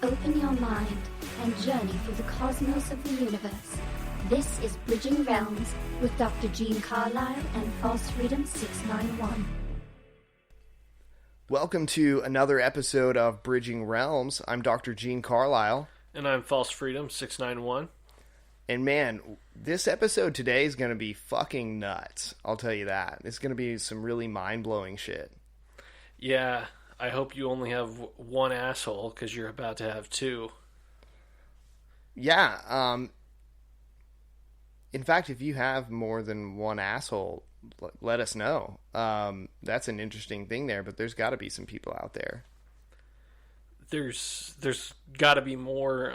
Open your mind and journey through the cosmos of the universe. This is Bridging Realms with Dr. Gene Carlisle and False Freedom 691. Welcome to another episode of Bridging Realms. I'm Dr. Gene Carlisle. And I'm False Freedom 691. And man, this episode today is going to be fucking nuts. I'll tell you that. It's going to be some really mind-blowing shit. Yeah, I hope you only have one asshole, because you're about to have two. Yeah, in fact, if you have more than one asshole, let us know. That's an interesting thing there, but there's got to be some people out there. There's got to be more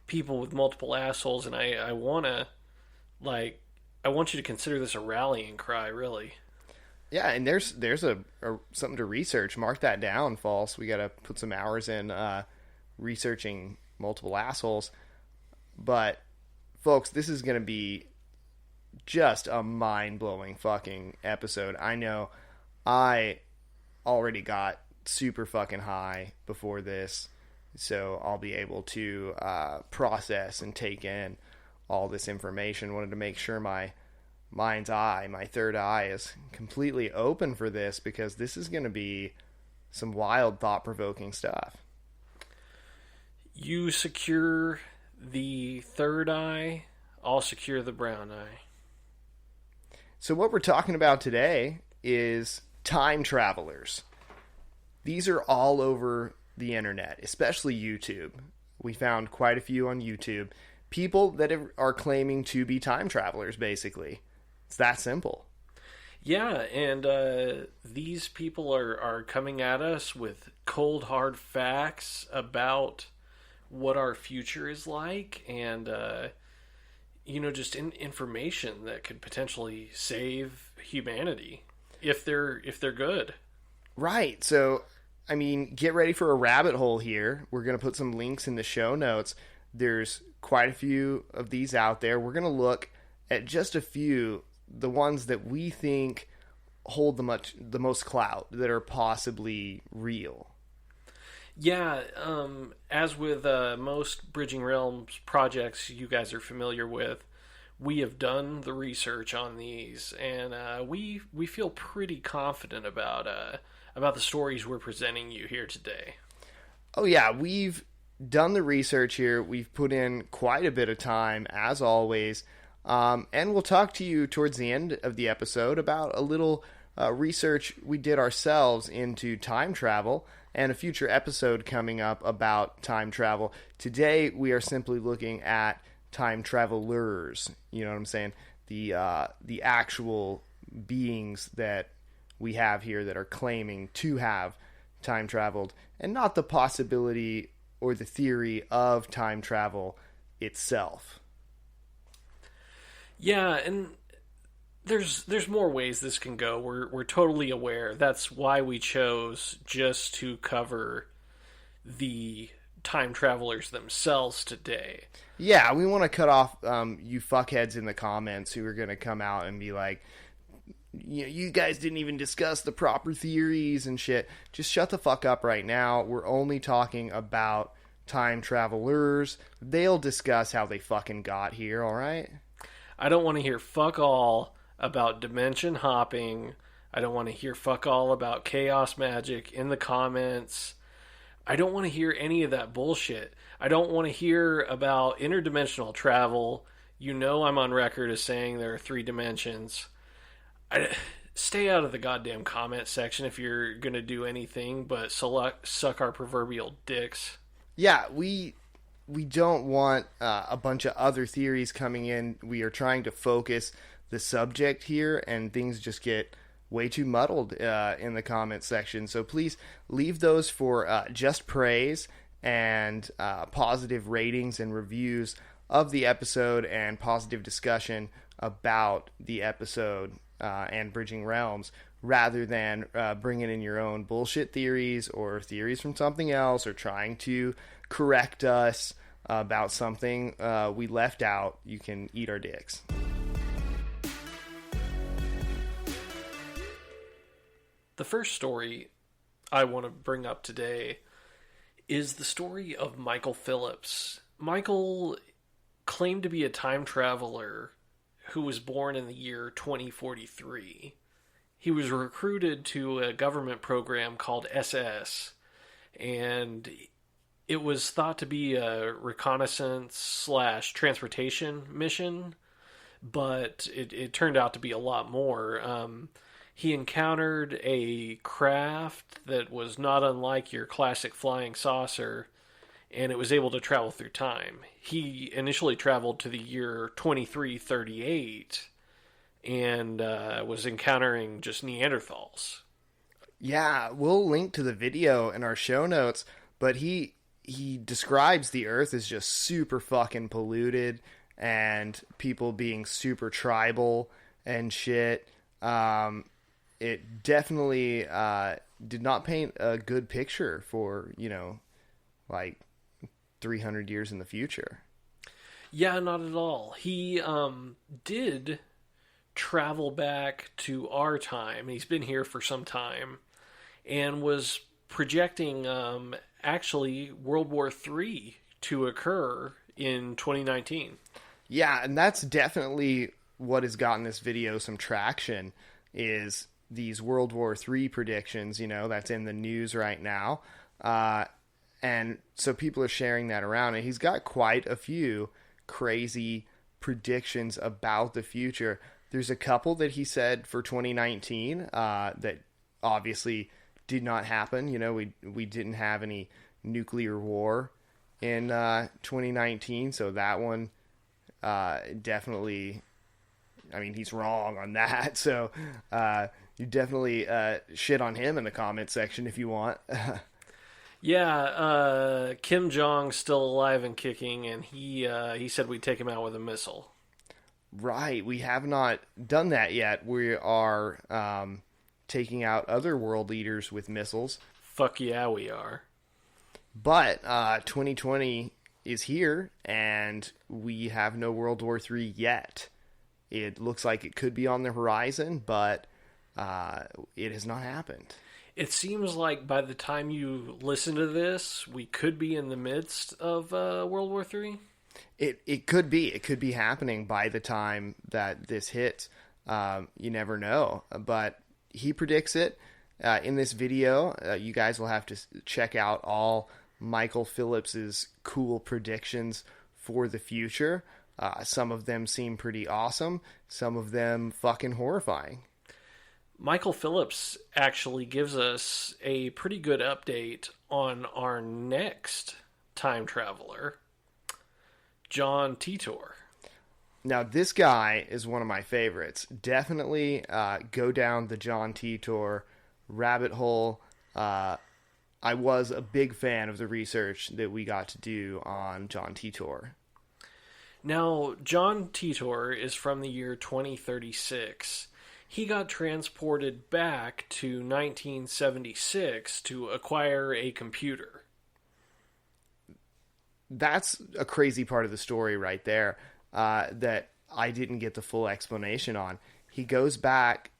people with multiple assholes, and I want you to consider this a rallying cry, really. Yeah, and there's something to research. Mark that down, False. We got to put some hours in researching multiple assholes. But, folks, this is going to be just a mind-blowing fucking episode. I know I already got super fucking high before this, so I'll be able to process and take in all this information. Wanted to make sure my mind's eye, my third eye, is completely open for this, because this is going to be some wild, thought-provoking stuff. You secure the third eye, I'll secure the brown eye. So what we're talking about today is time travelers. These are all over the internet, especially YouTube. We found quite a few on YouTube. People that are claiming to be time travelers, basically. It's that simple. Yeah, and these people are coming at us with cold, hard facts about what our future is like, and just information that could potentially save humanity if they're good. Right. So, I mean, get ready for a rabbit hole here. We're going to put some links in the show notes. There's quite a few of these out there. We're going to look at just a few, the ones that we think hold the most clout, that are possibly real. Yeah, as with most Bridging Realms projects you guys are familiar with, we have done the research on these, and we feel pretty confident about the stories we're presenting you here today. Oh yeah, we've done the research here. We've put in quite a bit of time, as always, and we'll talk to you towards the end of the episode about a little research we did ourselves into time travel, and a future episode coming up about time travel. Today, we are simply looking at time travelers. You know what I'm saying? The actual beings that we have here that are claiming to have time traveled, and not the possibility or the theory of time travel itself. Yeah, and there's more ways this can go. We're totally aware. That's why we chose just to cover the time travelers themselves today. Yeah, we want to cut off you fuckheads in the comments who are going to come out and be like, you guys didn't even discuss the proper theories and shit. Just shut the fuck up right now. We're only talking about time travelers. They'll discuss how they fucking got here, all right? I don't want to hear fuck all about dimension hopping. I don't want to hear fuck all about chaos magic in the comments. I don't want to hear any of that bullshit. I don't want to hear about interdimensional travel. You know I'm on record as saying there are 3 dimensions. Stay out of the goddamn comment section if you're going to do anything but suck our proverbial dicks. Yeah, we don't want a bunch of other theories coming in. We are trying to focus the subject here, and things just get way too muddled in the comment section. So please leave those for just praise and positive ratings and reviews of the episode, and positive discussion about the episode and Bridging Realms, rather than bringing in your own bullshit theories or theories from something else, or trying to correct us about something we left out. You can eat our dicks. The first story I want to bring up today is the story of Michael Phillips. Michael claimed to be a time traveler who was born in the year 2043. He was recruited to a government program called SS, and it was thought to be a reconnaissance slash transportation mission, but it turned out to be a lot more. He encountered a craft that was not unlike your classic flying saucer, and it was able to travel through time. He initially traveled to the year 2338 and was encountering just Neanderthals. Yeah, we'll link to the video in our show notes, but he describes the Earth as just super fucking polluted and people being super tribal and shit. It definitely did not paint a good picture for, like 300 years in the future. Yeah, not at all. He did travel back to our time. He's been here for some time and was projecting actually World War III to occur in 2019. Yeah, and that's definitely what has gotten this video some traction, is these World War III predictions, that's in the news right now. And so people are sharing that around, and he's got quite a few crazy predictions about the future. There's a couple that he said for 2019 that obviously did not happen. We didn't have any nuclear war in 2019, so that one definitely, he's wrong on that. So you definitely shit on him in the comment section if you want. Yeah, Kim Jong's still alive and kicking, and he said we'd take him out with a missile. Right, we have not done that yet. We are taking out other world leaders with missiles. Fuck yeah, we are. But 2020 is here, and we have no World War III yet. It looks like it could be on the horizon, but it has not happened. It seems like by the time you listen to this, we could be in the midst of World War III. It could be. It could be happening by the time that this hits. You never know. But he predicts it in this video. You guys will have to check out all Michael Phillips's cool predictions for the future. Some of them seem pretty awesome. Some of them fucking horrifying. Michael Phillips actually gives us a pretty good update on our next time traveler, John Titor. Now, this guy is one of my favorites. Definitely go down the John Titor rabbit hole. I was a big fan of the research that we got to do on John Titor. Now, John Titor is from the year 2036. He got transported back to 1976 to acquire a computer. That's a crazy part of the story right there that I didn't get the full explanation on. He goes back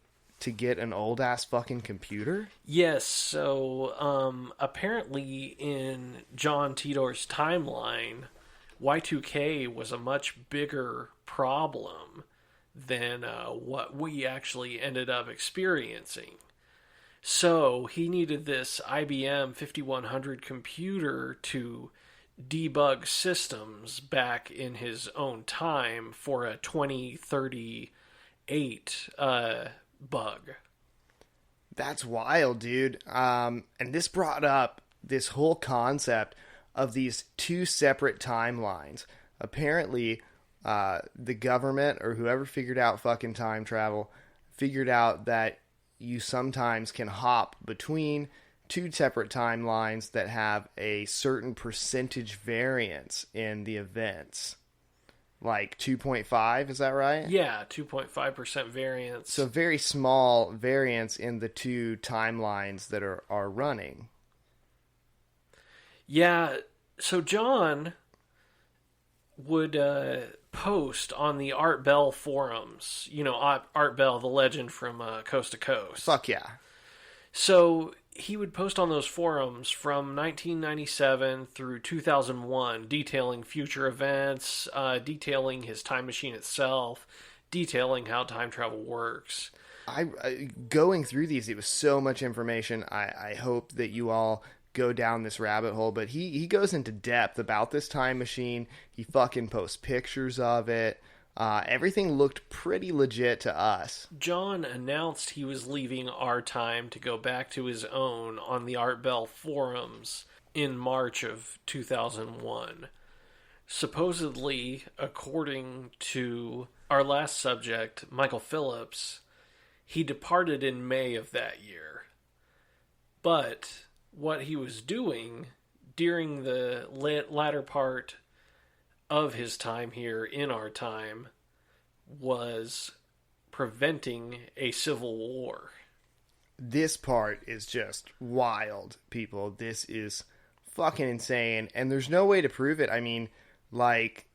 to get an old-ass fucking computer? Yes, so apparently in John Titor's timeline, Y2K was a much bigger problem than what we actually ended up experiencing. So he needed this IBM 5100 computer to debug systems back in his own time for a 2038 bug. That's wild, dude. And this brought up this whole concept of these two separate timelines. Apparently, the government or whoever figured out fucking time travel figured out that you sometimes can hop between two separate timelines that have a certain percentage variance in the events. Like 2.5, is that right? Yeah, 2.5% variance. So very small variance in the two timelines that are running. Yeah, so John would post on the Art Bell forums. You know, Art Bell, the legend from Coast to Coast. Fuck yeah. So he would post on those forums from 1997 through 2001, detailing future events, detailing his time machine itself, detailing how time travel works. I going through these, it was so much information. I hope that you all go down this rabbit hole, but he goes into depth about this time machine. He fucking posts pictures of it. Everything looked pretty legit to us. John announced he was leaving our time to go back to his own on the Art Bell forums in March of 2001. Supposedly, according to our last subject, Michael Phillips, he departed in May of that year. But what he was doing during the latter part of his time here in our time was preventing a civil war. This part is just wild, people. This is fucking insane, and there's no way to prove it. I mean, like,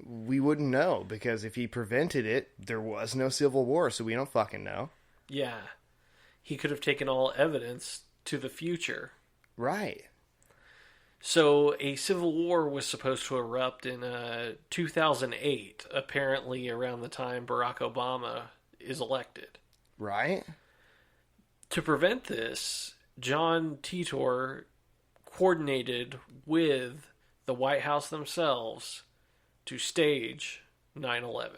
we wouldn't know, because if he prevented it, there was no civil war, so we don't fucking know. Yeah. He could have taken all evidence to the future. Right. So a civil war was supposed to erupt in 2008, apparently around the time Barack Obama is elected. Right. To prevent this, John Titor coordinated with the White House themselves to stage 9/11.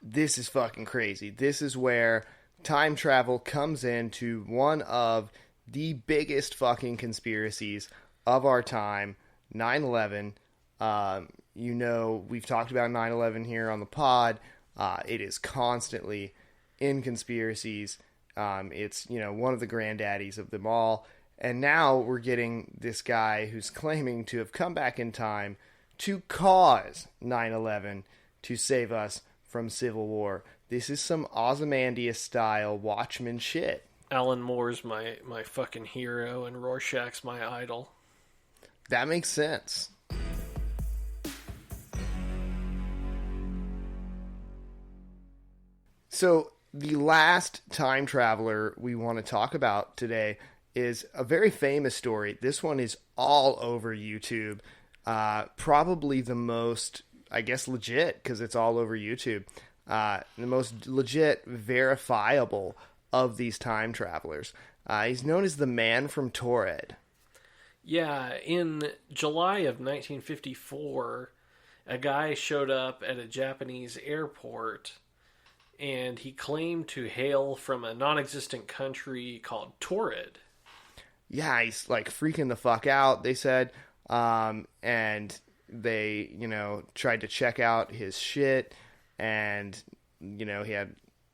This is fucking crazy. This is where time travel comes into one of the biggest fucking conspiracies of our time, 9/11. You know, we've talked about 9/11 here on the pod. It is constantly in conspiracies. It's, you know, one of the granddaddies of them all. And now we're getting this guy who's claiming to have come back in time to cause 9/11 to save us from civil war. This is some Ozymandias-style Watchmen shit. Alan Moore's my fucking hero, and Rorschach's my idol. That makes sense. So, the last time traveler we want to talk about today is a very famous story. This one is all over YouTube. Probably the most, I guess, legit, because it's all over YouTube. The most legit, verifiable of these time travelers. He's known as the Man From Taured. Yeah, in July of 1954, a guy showed up at a Japanese airport, and he claimed to hail from a non-existent country called Taured. Yeah, he's like freaking the fuck out, they said. And they, you know, tried to check out his shit, and, you know,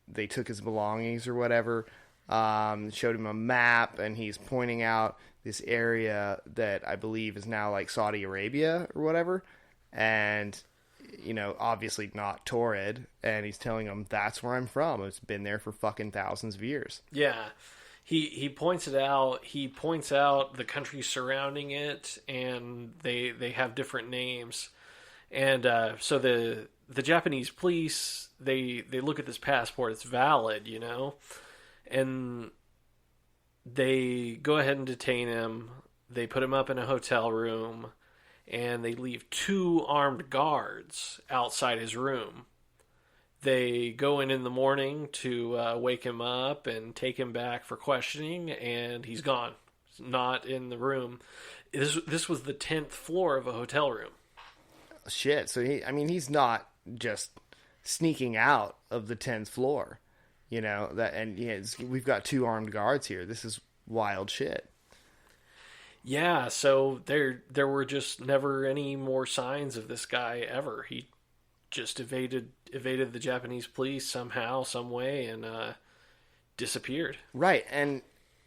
they took his belongings or whatever, showed him a map, and he's pointing out this area that I believe is now like Saudi Arabia or whatever, and, you know, obviously not Taured, and he's telling them, that's where I'm from. It's been there for fucking thousands of years. Yeah. He points it out. He points out the countries surrounding it, and they have different names. And so the Japanese police, they look at this passport. It's valid, you know, and they go ahead and detain him. They put him up in a hotel room, and they leave 2 armed guards outside his room. They go in the morning to wake him up and take him back for questioning, and he's gone. He's not in the room. This was the 10th floor of a hotel room. Shit. So he's not just sneaking out of the 10th floor, you know, we've got 2 armed guards here. This is wild shit. Yeah. So there were just never any more signs of this guy ever. He just evaded the Japanese police somehow, some way, and disappeared. Right. And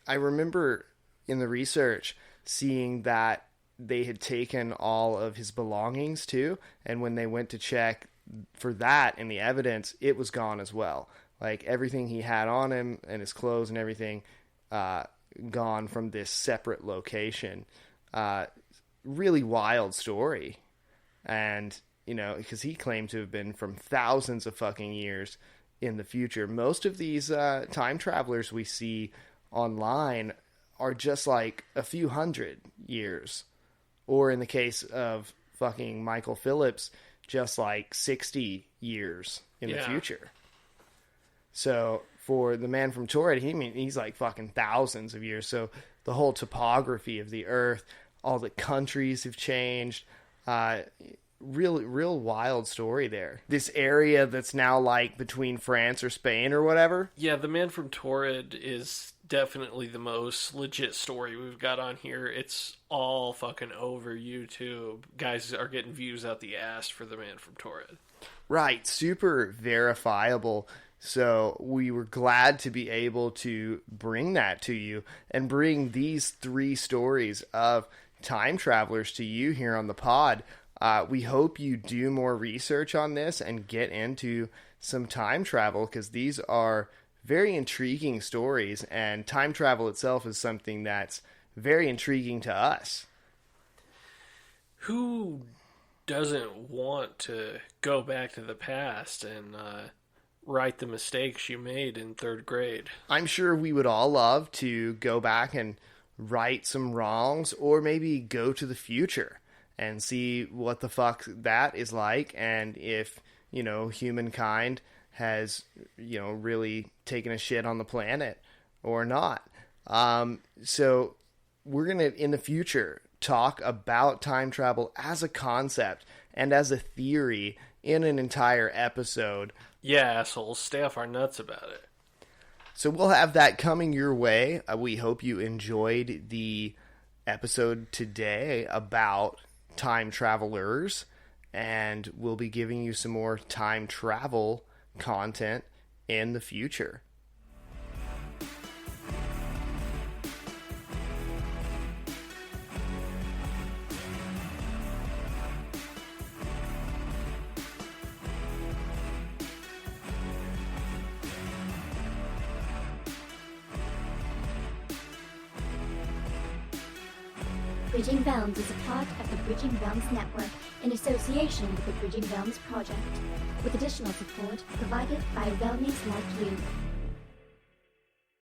I remember in the research seeing that they had taken all of his belongings too, and when they went to check for that in the evidence, it was gone as well. Like, everything he had on him and his clothes and everything gone from this separate location. Really wild story. And, you know, because he claimed to have been from thousands of fucking years in the future. Most of these time travelers we see online are just like a few hundred years. Or in the case of fucking Michael Phillips, just like 60 years in the future. So for the Man From Taured, he's like fucking thousands of years. So the whole topography of the Earth, all the countries have changed. Real wild story there. This area that's now like between France or Spain or whatever. Yeah, the Man From Taured is definitely the most legit story we've got on here. It's all fucking over YouTube. Guys are getting views out the ass for the Man From Taured. Right, super verifiable. So we were glad to be able to bring that to you and bring these 3 stories of time travelers to you here on the pod. We hope you do more research on this and get into some time travel, because these are very intriguing stories, and time travel itself is something that's very intriguing to us. Who doesn't want to go back to the past and right the mistakes you made in 3rd grade? I'm sure we would all love to go back and right some wrongs, or maybe go to the future and see what the fuck that is like, and if, humankind has, really taken a shit on the planet or not. So we're going to, in the future, talk about time travel as a concept and as a theory in an entire episode. Yeah, assholes, stay off our nuts about it. So we'll have that coming your way. We hope you enjoyed the episode today about time travelers, and we'll be giving you some more time travel content in the future. Bridging Realms is a part of the Bridging Realms Network in association with the Bridging Realms Project, with additional support provided by realmies like you.